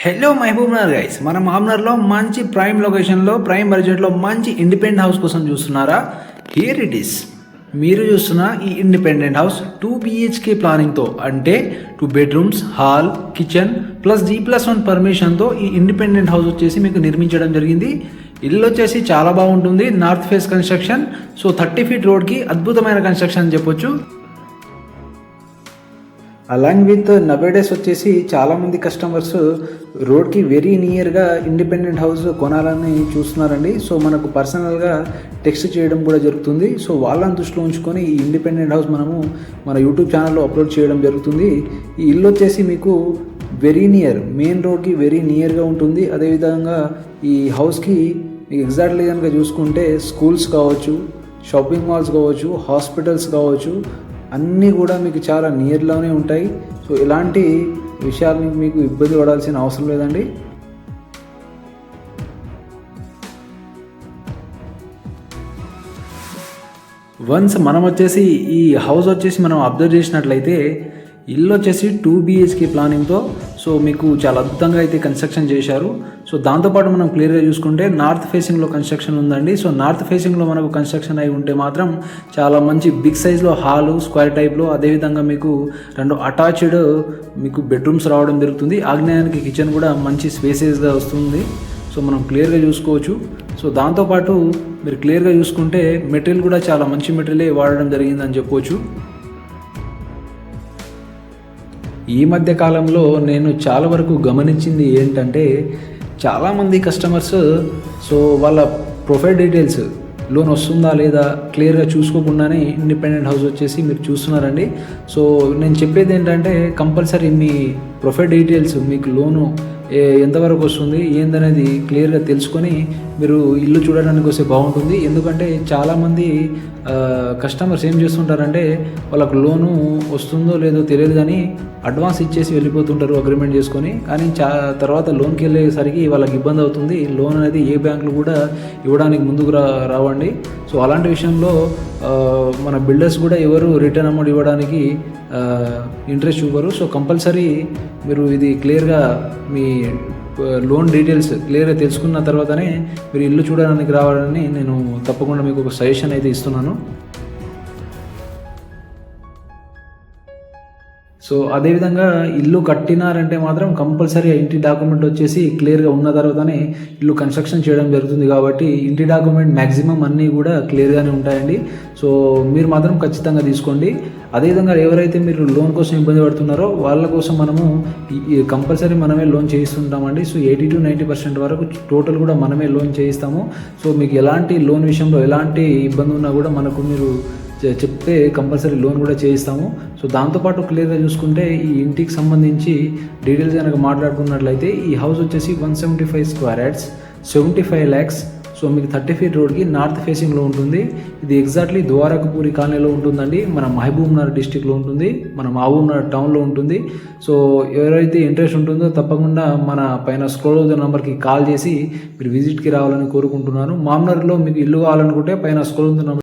Hello Mahabubnagar guys, మన మామ్నర్లో మంచి prime లొకేషన్లో ప్రైమ్ బడ్జెట్లో మంచి ఇండిపెండెంట్ హౌస్ కోసం చూస్తున్నారా? Here it is. మీరు చూస్తున్న ఈ ఇండిపెండెంట్ హౌస్ 2 BHK ప్లానింగ్తో, అంటే 2 bedrooms, hall, kitchen plus G+1 పర్మిషన్తో ఈ ఇండిపెండెంట్ హౌస్ వచ్చేసి మీకు నిర్మించడం జరిగింది. ఇల్లు వచ్చేసి చాలా బాగుంటుంది. North face construction. So 30 feet రోడ్కి అద్భుతమైన కన్స్ట్రక్షన్ అని చెప్పొచ్చు. అలాంగ్ విత్ నవేడేస్ వచ్చేసి చాలామంది కస్టమర్స్ రోడ్కి వెరీ నియర్గా ఇండిపెండెంట్ హౌస్ కొనాలని చూస్తున్నారండి. సో మనకు పర్సనల్గా టెక్స్ట్ చేయడం కూడా జరుగుతుంది. సో వాళ్ళని దృష్టిలో ఉంచుకొని ఈ ఇండిపెండెంట్ హౌస్ మనము మన యూట్యూబ్ ఛానల్లో అప్లోడ్ చేయడం జరుగుతుంది. ఈ ఇల్లు వచ్చేసి మీకు వెరీ నియర్, మెయిన్ రోడ్కి వెరీ నియర్గా ఉంటుంది. అదేవిధంగా ఈ హౌస్కి మీకు ఎగ్జాక్ట్లీ కనుక చూసుకుంటే స్కూల్స్ కావచ్చు, షాపింగ్ మాల్స్ కావచ్చు, హాస్పిటల్స్ కావచ్చు, అన్నీ కూడా మీకు చాలా నియర్లోనే ఉంటాయి. సో ఇలాంటి విషయాలని మీకు ఇబ్బంది పడాల్సిన అవసరం లేదండి. వన్స్ మనం వచ్చేసి ఈ హౌస్ వచ్చేసి మనం అబ్జర్వ్ చేసినట్లయితే ఇల్లు వచ్చేసి 2 BHK ప్లానింగ్తో సో మీకు చాలా అద్భుతంగా అయితే కన్స్ట్రక్షన్ చేశారు. సో దాంతోపాటు మనం క్లియర్గా చూసుకుంటే నార్త్ ఫేసింగ్లో కన్స్ట్రక్షన్ ఉందండి. సో నార్త్ ఫేసింగ్లో మనకు కన్స్ట్రక్షన్ అయి ఉంటే మాత్రం చాలా మంచి బిగ్ సైజ్లో హాలు, స్క్వేర్ టైప్లో, అదేవిధంగా మీకు 2 అటాచ్డ్ మీకు బెడ్రూమ్స్ రావడం జరుగుతుంది. ఆగ్నేయానికి కిచెన్ కూడా మంచి స్పేసెస్గా వస్తుంది. సో మనం క్లియర్గా చూసుకోవచ్చు. సో దాంతోపాటు మీరు క్లియర్గా చూసుకుంటే మెటీరియల్ కూడా చాలా మంచి మెటీరియలే వాడడం జరిగిందని చెప్పవచ్చు. ఈ మధ్య కాలంలో నేను చాలా వరకు గమనించింది ఏంటంటే, చాలామంది కస్టమర్స్ సో వాళ్ళ ప్రొఫైల్ డీటెయిల్స్, లోన్ వస్తుందా లేదా క్లియర్గా చూసుకోకుండానే ఇండిపెండెంట్ హౌస్ వచ్చేసి మీరు చూస్తున్నారండి. సో నేను చెప్పేది ఏంటంటే, కంపల్సరీ మీ ప్రొఫైల్ డీటెయిల్స్, మీకు లోను ఎంతవరకు వస్తుంది ఏందనేది క్లియర్గా తెలుసుకొని మీరు ఇల్లు చూడడానికి వస్తే బాగుంటుంది. ఎందుకంటే చాలామంది కస్టమర్స్ ఏం చేస్తుంటారంటే, వాళ్ళకు లోను వస్తుందో లేదో తెలియదు కానీ అడ్వాన్స్ ఇచ్చేసి వెళ్ళిపోతుంటారు అగ్రిమెంట్ చేసుకొని. కానీ తర్వాత లోన్కి వెళ్ళేసరికి వాళ్ళకి ఇబ్బంది అవుతుంది. లోన్ అనేది ఏ బ్యాంకులు కూడా ఇవ్వడానికి ముందుకు రావండి. సో అలాంటి విషయంలో మన బిల్డర్స్ కూడా ఎవరు రిటర్న్ అమౌంట్ ఇవ్వడానికి ఇంట్రెస్ట్ చూపరు. సో కంపల్సరీ మీరు ఇది క్లియర్గా మీ లోన్ డీటెయిల్స్ క్లియర్గా తెలుసుకున్న తర్వాతనే మీరు ఇల్లు చూడడానికి రావాలని నేను తప్పకుండా మీకు ఒక సజెషన్ అయితే ఇస్తున్నాను. సో అదేవిధంగా ఇల్లు కట్టినారంటే మాత్రం కంపల్సరీ ఇంటి డాక్యుమెంట్ వచ్చేసి క్లియర్గా ఉన్న తర్వాతనే ఇల్లు కన్స్ట్రక్షన్ చేయడం జరుగుతుంది. కాబట్టి ఇంటి డాక్యుమెంట్ మ్యాక్సిమం అన్నీ కూడా క్లియర్గానే ఉంటాయండి. సో మీరు మాత్రం ఖచ్చితంగా తీసుకోండి. అదేవిధంగా ఎవరైతే మీరు లోన్ కోసం ఇబ్బంది పడుతున్నారో వాళ్ళ కోసం మనము కంపల్సరీ మనమే లోన్ చేయిస్తుంటామండి. సో 80 to 90% వరకు టోటల్ కూడా మనమే లోన్ చేయిస్తాము. సో మీకు ఎలాంటి లోన్ విషయంలో ఎలాంటి ఇబ్బంది ఉన్నా కూడా మనకు మీరు చెప్తే కంపల్సరీ లోన్ కూడా చేయిస్తాము. సో దాంతోపాటు క్లియర్గా చూసుకుంటే ఈ ఇంటికి సంబంధించి డీటెయిల్స్ కనుక మాట్లాడుకున్నట్లయితే ఈ హౌస్ వచ్చేసి 175 స్క్వేర్ యార్డ్స్, 75 lakhs. సో మీకు 30 ఫీట్ రోడ్కి నార్త్ ఫేసింగ్లో ఉంటుంది. ఇది ఎగ్జాక్ట్లీ ద్వారకపూరి కాలనీలో ఉంటుందండి. మన మహబూబ్నగర్ డిస్టిక్లో ఉంటుంది, మన మహబూబ్నగర్ టౌన్లో ఉంటుంది. సో ఎవరైతే ఇంట్రెస్ట్ ఉంటుందో తప్పకుండా మన పైన స్క్రోల్ అవుతున్న నెంబర్కి కాల్ చేసి మీరు విజిట్కి రావాలని కోరుకుంటున్నాను. మామ్నగర్లో మీకు ఇల్లు కావాలనుకుంటే పైన స్క్రోల్ అవుతున్న